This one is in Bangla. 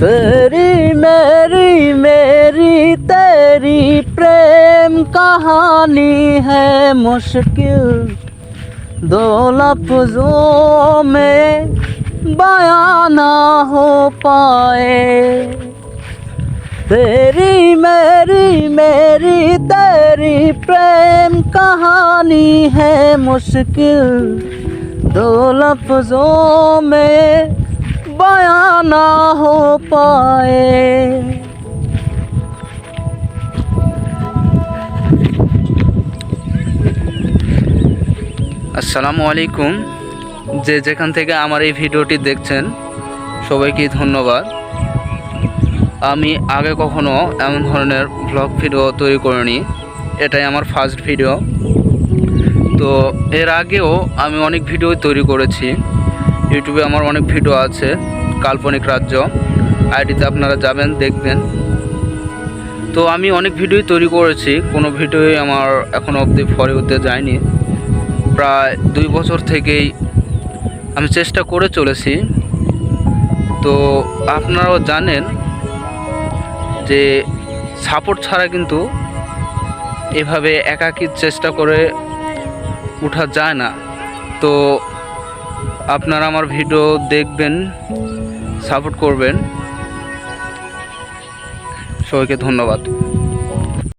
तेरी मेरी मेरी तेरी प्रेम कहानी है मुश्किल दो लफ्जों में बयां ना हो पाए। तेरी मेरी तेरी प्रेम कहानी है मुश्किल दो लफ्जों में बयां ना हो पाए। আসসালামু আলাইকুম। যেখান থেকে আমার এই ভিডিওটি দেখছেন সবাইকে ধন্যবাদ। আমি আগে কখনো এমন ধরনের ব্লগ ভিডিও তৈরি করিনি, এটাই আমার ফার্স্ট ভিডিও। তো এর আগেও আমি অনেক ভিডিও তৈরি করেছি। ইউটিউবে আমার অনেক ভিডিও আছে, কাল্পনিক রাজ্য আইডিতে আপনারা যাবেন দেখবেন। তো আমি অনেক ভিডিও তৈরি করেছি, কোনো ভিডিওই আমার এখনও অবধি ফরে হতে যায়নি। প্রায় 2 বছর থেকেই আমি চেষ্টা করে চলেছি। তো আপনারাও জানেন যে সাপোর্ট ছাড়া কিন্তু এভাবে একাকী চেষ্টা করে ওঠা যায় না। তো আপনারা আমার ভিডিও দেখবেন, সাপোর্ট করবেন। সবাইকে ধন্যবাদ।